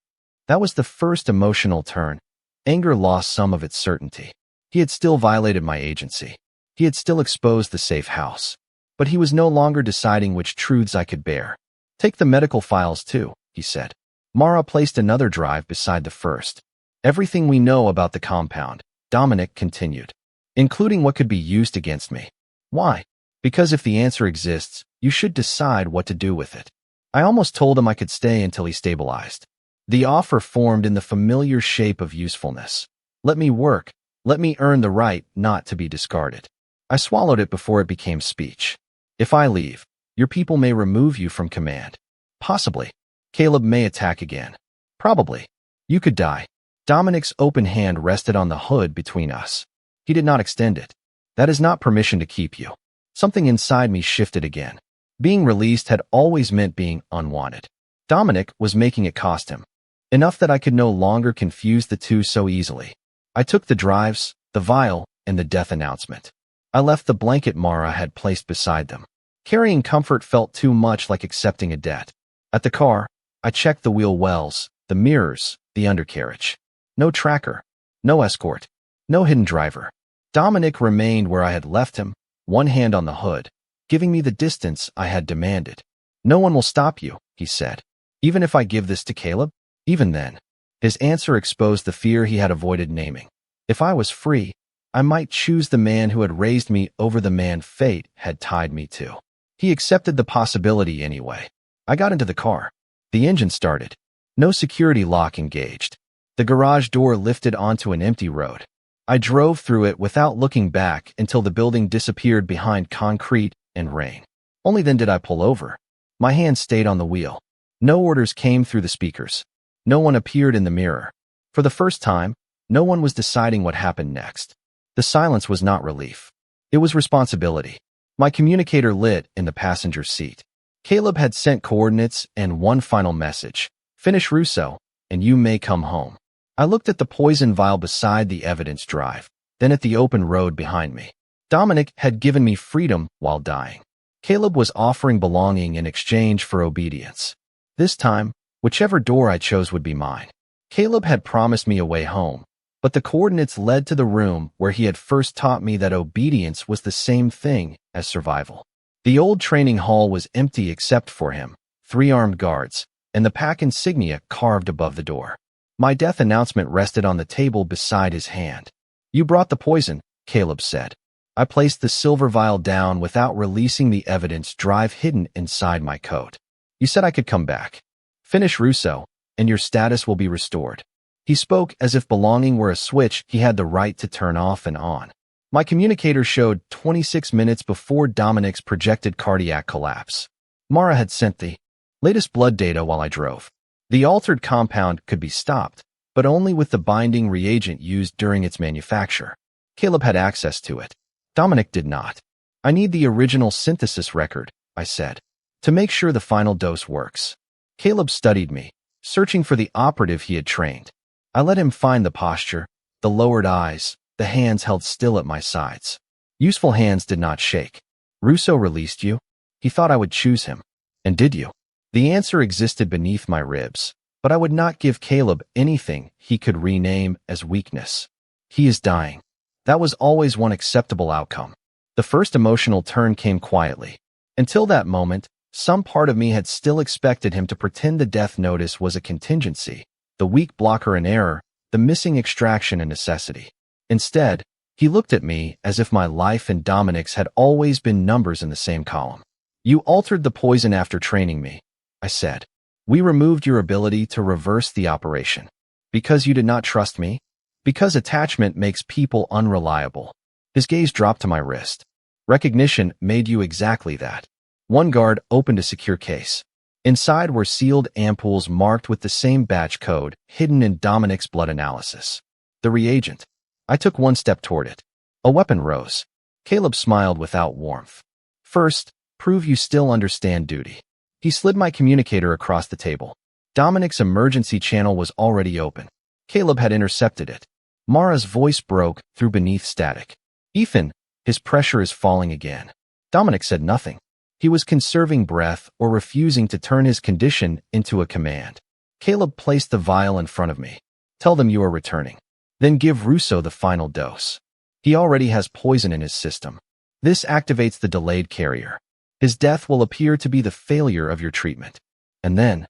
That was the first emotional turn. Anger lost some of its certainty. He had still violated my agency. He had still exposed the safe house. But he was no longer deciding which truths I could bear. Take the medical files too, he said. Mara placed another drive beside the first. Everything we know about the compound, Dominic continued, including what could be used against me. Why? Because if the answer exists, you should decide what to do with it. I almost told him I could stay until he stabilized. The offer formed in the familiar shape of usefulness. Let me work. Let me earn the right not to be discarded. I swallowed it before it became speech. If I leave, your people may remove you from command. Possibly. Caleb may attack again. Probably. You could die. Dominic's open hand rested on the hood between us. He did not extend it. That is not permission to keep you. Something inside me shifted again. Being released had always meant being unwanted. Dominic was making it cost him. Enough that I could no longer confuse the two so easily. I took the drives, the vial, and the death announcement. I left the blanket Mara had placed beside them. Carrying comfort felt too much like accepting a debt. At the car, I checked the wheel wells, the mirrors, the undercarriage. No tracker. No escort. No hidden driver. Dominic remained where I had left him, one hand on the hood, giving me the distance I had demanded. No one will stop you, he said. Even if I give this to Caleb? Even then. His answer exposed the fear he had avoided naming. If I was free, I might choose the man who had raised me over the man fate had tied me to. He accepted the possibility anyway. I got into the car. The engine started. No security lock engaged. The garage door lifted onto an empty road. I drove through it without looking back until the building disappeared behind concrete and rain. Only then did I pull over. My hand stayed on the wheel. No orders came through the speakers. No one appeared in the mirror. For the first time, no one was deciding what happened next. The silence was not relief. It was responsibility. My communicator lit in the passenger seat. Caleb had sent coordinates and one final message. Finish Russo, and you may come home. I looked at the poison vial beside the evidence drive, then at the open road behind me. Dominic had given me freedom while dying. Caleb was offering belonging in exchange for obedience. This time, whichever door I chose would be mine. Caleb had promised me a way home, but the coordinates led to the room where he had first taught me that obedience was the same thing as survival. The old training hall was empty except for him, 3 armed guards, and the pack insignia carved above the door. My death announcement rested on the table beside his hand. You brought the poison, Caleb said. I placed the silver vial down without releasing the evidence drive hidden inside my coat. You said I could come back. Finish Russo, and your status will be restored. He spoke as if belonging were a switch he had the right to turn off and on. My communicator showed 26 minutes before Dominic's projected cardiac collapse. Mara had sent the latest blood data while I drove. The altered compound could be stopped, but only with the binding reagent used during its manufacture. Caleb had access to it. Dominic did not. I need the original synthesis record, I said, to make sure the final dose works. Caleb studied me, searching for the operative he had trained. I let him find the posture, the lowered eyes, the hands held still at my sides. Useful hands did not shake. Russo released you? He thought I would choose him. And did you? The answer existed beneath my ribs, but I would not give Caleb anything he could rename as weakness. He is dying. That was always one acceptable outcome. The first emotional turn came quietly. Until that moment, some part of me had still expected him to pretend the death notice was a contingency, the weak blocker an error, the missing extraction a necessity. Instead, he looked at me as if my life and Dominic's had always been numbers in the same column. You altered the poison after training me, I said. We removed your ability to reverse the operation. Because you did not trust me? Because attachment makes people unreliable. His gaze dropped to my wrist. Recognition made you exactly that. One guard opened a secure case. Inside were sealed ampoules marked with the same batch code hidden in Dominic's blood analysis. The reagent. I took one step toward it. A weapon rose. Caleb smiled without warmth. First, prove you still understand duty. He slid my communicator across the table. Dominic's emergency channel was already open. Caleb had intercepted it. Mara's voice broke through beneath static. Ethan, his pressure is falling again. Dominic said nothing. He was conserving breath or refusing to turn his condition into a command. Caleb placed the vial in front of me. Tell them you are returning. Then give Russo the final dose. He already has poison in his system. This activates the delayed carrier. His death will appear to be the failure of your treatment. And then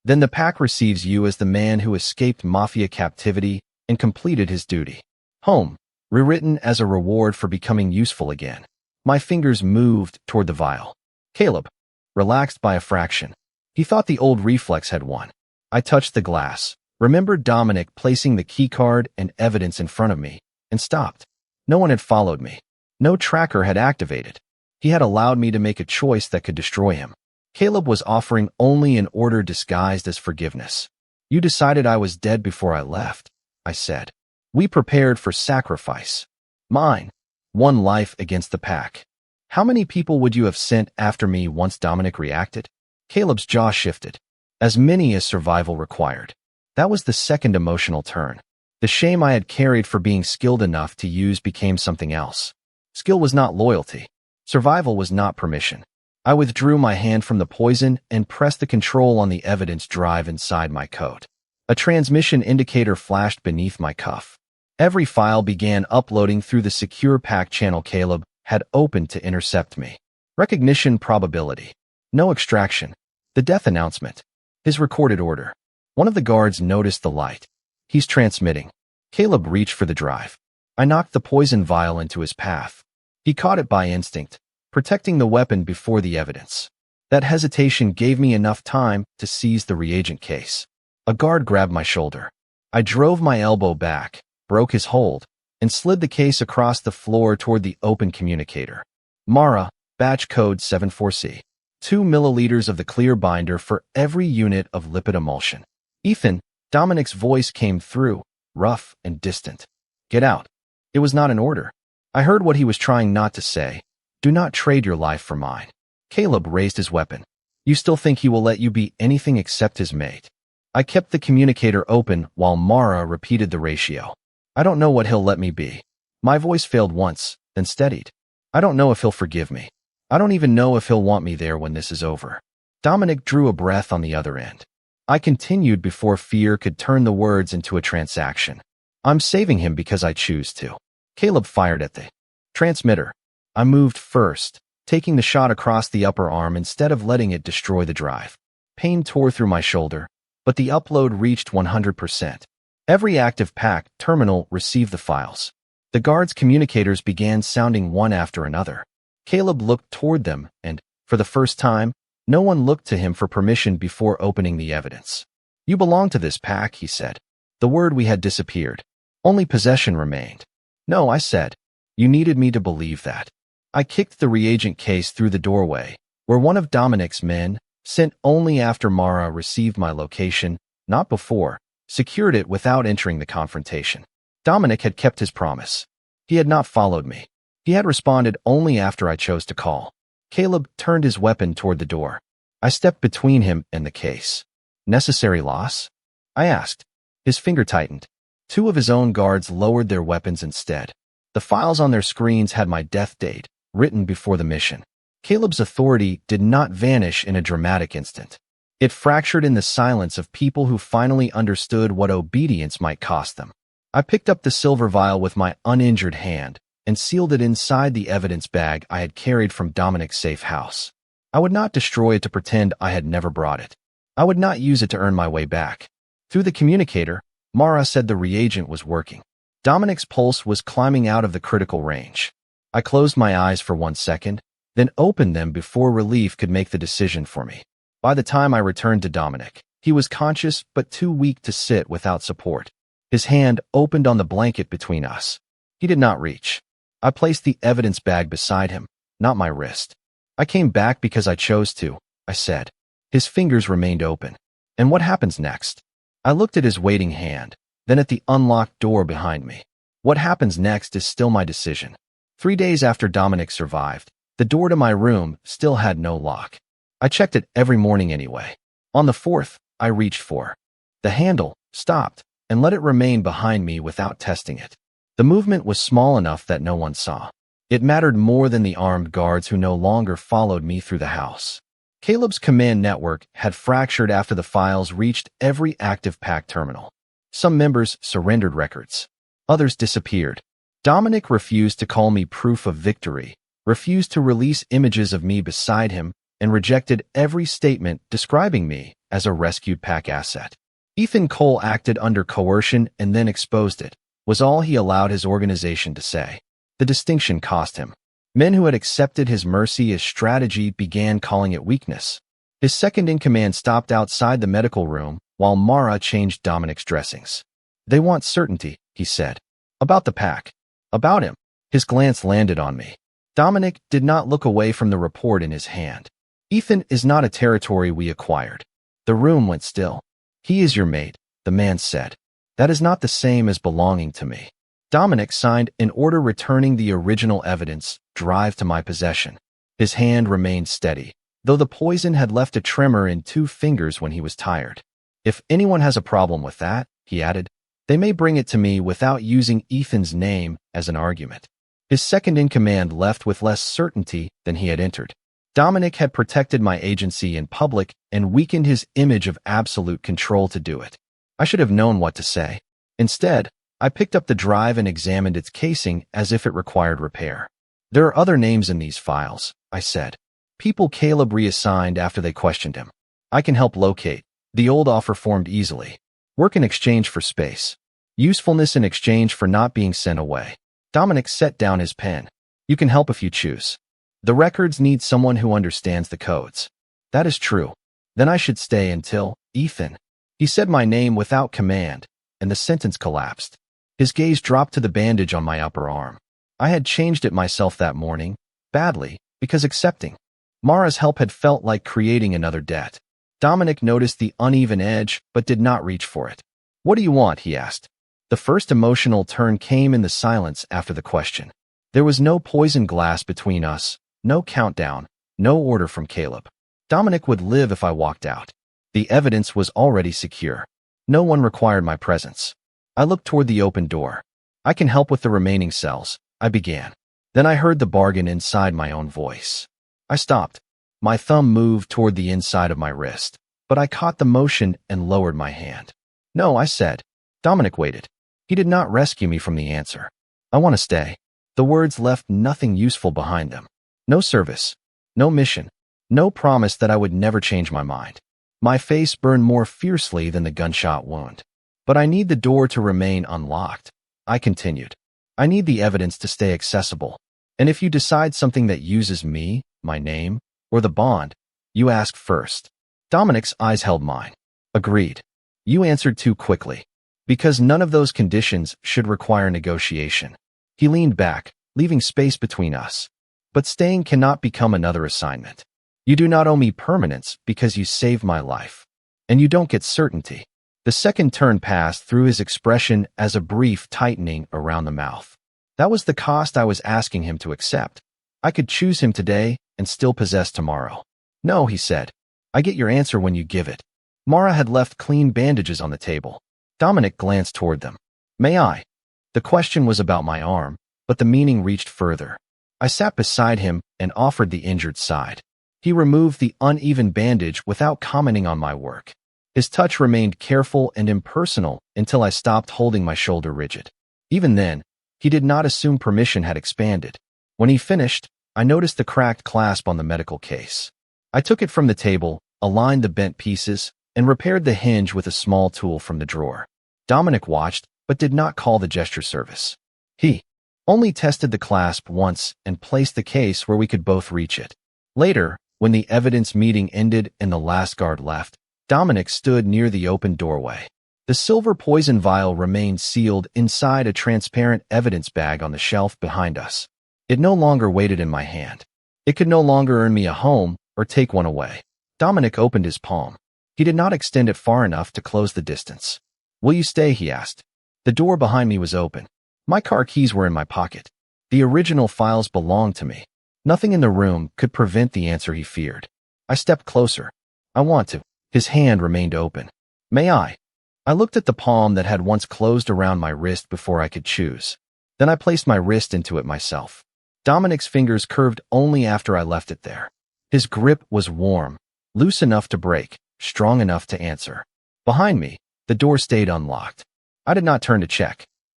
the pack receives you as the man who escaped mafia captivity and completed his duty. Home, rewritten as a reward for becoming useful again. My fingers moved toward the vial. Caleb, relaxed by a fraction. He thought the old reflex had won. I touched the glass, remembered Dominic placing the keycard and evidence in front of me, and stopped. No one had followed me. No tracker had activated. He had allowed me to make a choice that could destroy him. Caleb was offering only an order disguised as forgiveness. You decided I was dead before I left, I said. We prepared for sacrifice. Mine. One life against the pack. How many people would you have sent after me once Dominic reacted? Caleb's jaw shifted. As many as survival required. That was the second emotional turn. The shame I had carried for being skilled enough to use became something else. Skill was not loyalty. Survival was not permission. I withdrew my hand from the poison and pressed the control on the evidence drive inside my coat. A transmission indicator flashed beneath my cuff. Every file began uploading through the secure pack channel Caleb had opened to intercept me. Recognition probability. No extraction. The death announcement. His recorded order. One of the guards noticed the light. He's transmitting. Caleb reached for the drive. I knocked the poison vial into his path. He caught it by instinct, protecting the weapon before the evidence. That hesitation gave me enough time to seize the reagent case. A guard grabbed my shoulder. I drove my elbow back, broke his hold, and slid the case across the floor toward the open communicator. Mara, batch code 74C. 2 milliliters of the clear binder for every unit of lipid emulsion. Ethan, Dominic's voice came through, rough and distant. Get out. It was not an order. I heard what he was trying not to say. Do not trade your life for mine. Caleb raised his weapon. You still think he will let you be anything except his mate? I kept the communicator open while Mara repeated the ratio. I don't know what he'll let me be. My voice failed once, then steadied. I don't know if he'll forgive me. I don't even know if he'll want me there when this is over. Dominic drew a breath on the other end. I continued before fear could turn the words into a transaction. I'm saving him because I choose to. Caleb fired at the transmitter. I moved first, taking the shot across the upper arm instead of letting it destroy the drive. Pain tore through my shoulder, but the upload reached 100%. Every active pack terminal received the files. The guards' communicators began sounding one after another. Caleb looked toward them, and, for the first time, no one looked to him for permission before opening the evidence. You belong to this pack, he said. The word we had disappeared. Only possession remained. No, I said. You needed me to believe that. I kicked the reagent case through the doorway, where one of Dominic's men, sent only after Mara received my location, not before, secured it without entering the confrontation. Dominic had kept his promise. He had not followed me. He had responded only after I chose to call. Caleb turned his weapon toward the door. I stepped between him and the case. Necessary loss? I asked. His finger tightened. 2 of his own guards lowered their weapons instead. The files on their screens had my death date, written before the mission. Caleb's authority did not vanish in a dramatic instant. It fractured in the silence of people who finally understood what obedience might cost them. I picked up the silver vial with my uninjured hand and sealed it inside the evidence bag I had carried from Dominic's safe house. I would not destroy it to pretend I had never brought it. I would not use it to earn my way back. Through the communicator, Mara said the reagent was working. Dominic's pulse was climbing out of the critical range. I closed my eyes for 1 second, then opened them before relief could make the decision for me. By the time I returned to Dominic, he was conscious but too weak to sit without support. His hand opened on the blanket between us. He did not reach. I placed the evidence bag beside him, not my wrist. I came back because I chose to, I said. His fingers remained open. And what happens next? I looked at his waiting hand, then at the unlocked door behind me. What happens next is still my decision. 3 days after Dominic survived, the door to my room still had no lock. I checked it every morning anyway. On the 4th, I reached for the handle, stopped, and let it remain behind me without testing it. The movement was small enough that no one saw. It mattered more than the armed guards who no longer followed me through the house. Caleb's command network had fractured after the files reached every active pack terminal. Some members surrendered records. Others disappeared. Dominic refused to call me proof of victory, refused to release images of me beside him, and rejected every statement describing me as a rescued pack asset. Ethan Cole acted under coercion and then exposed it, was all he allowed his organization to say. The distinction cost him. Men who had accepted his mercy as strategy began calling it weakness. His second-in-command stopped outside the medical room while Mara changed Dominic's dressings. "They want certainty," he said. "About the pack. About him." His glance landed on me. Dominic did not look away from the report in his hand. "Ethan is not a territory we acquired." The room went still. "He is your mate," the man said. "That is not the same as belonging to me." Dominic signed an order returning the original evidence drive to my possession. His hand remained steady, though the poison had left a tremor in 2 fingers when he was tired. "If anyone has a problem with that," he added, "they may bring it to me without using Ethan's name as an argument." His second-in-command left with less certainty than he had entered. Dominic had protected my agency in public and weakened his image of absolute control to do it. I should have known what to say. Instead, I picked up the drive and examined its casing as if it required repair. "There are other names in these files," I said. "People Caleb reassigned after they questioned him. I can help locate." The old offer formed easily. Work in exchange for space. Usefulness in exchange for not being sent away. Dominic set down his pen. "You can help if you choose. The records need someone who understands the codes." "That is true. Then I should stay until Ethan." He said my name without command, and the sentence collapsed. His gaze dropped to the bandage on my upper arm. I had changed it myself that morning, badly, because accepting Mara's help had felt like creating another debt. Dominic noticed the uneven edge, but did not reach for it. "What do you want?" he asked. The first emotional turn came in the silence after the question. There was no poison glass between us, no countdown, no order from Caleb. Dominic would live if I walked out. The evidence was already secure. No one required my presence. I looked toward the open door. "I can help with the remaining cells," I began. Then I heard the bargain inside my own voice. I stopped. My thumb moved toward the inside of my wrist, but I caught the motion and lowered my hand. "No," I said. Dominic waited. He did not rescue me from the answer. "I want to stay." The words left nothing useful behind them. No service, no mission, no promise that I would never change my mind. My face burned more fiercely than the gunshot wound. "But I need the door to remain unlocked," I continued. "I need the evidence to stay accessible. And if you decide something that uses me, my name, or the bond, you ask first." Dominic's eyes held mine. "Agreed. You answered too quickly. Because none of those conditions should require negotiation." He leaned back, leaving space between us. "But staying cannot become another assignment. You do not owe me permanence because you saved my life. And you don't get certainty." The second turn passed through his expression as a brief tightening around the mouth. That was the cost I was asking him to accept. I could choose him today and still possess tomorrow. "No," he said. "I get your answer when you give it." Mara had left clean bandages on the table. Dominic glanced toward them. "May I?" The question was about my arm, but the meaning reached further. I sat beside him and offered the injured side. He removed the uneven bandage without commenting on my work. His touch remained careful and impersonal until I stopped holding my shoulder rigid. Even then, he did not assume permission had expanded. When he finished, I noticed the cracked clasp on the medical case. I took it from the table, aligned the bent pieces, and repaired the hinge with a small tool from the drawer. Dominic watched, but did not call the gesture service. He only tested the clasp once and placed the case where we could both reach it. Later, when the evidence meeting ended and the last guard left, Dominic stood near the open doorway. The silver poison vial remained sealed inside a transparent evidence bag on the shelf behind us. It no longer waited in my hand. It could no longer earn me a home or take one away. Dominic opened his palm. He did not extend it far enough to close the distance. "Will you stay?" he asked. The door behind me was open. My car keys were in my pocket. The original files belonged to me. Nothing in the room could prevent the answer he feared. I stepped closer. I want to. His hand remained open. May I? I looked at the palm that had once closed around my wrist before I could choose. Then I placed my wrist into it myself. Dominic's fingers curved only after I left it there. His grip was warm, loose enough to break, strong enough to answer. Behind me, the door stayed unlocked. I did not turn to check.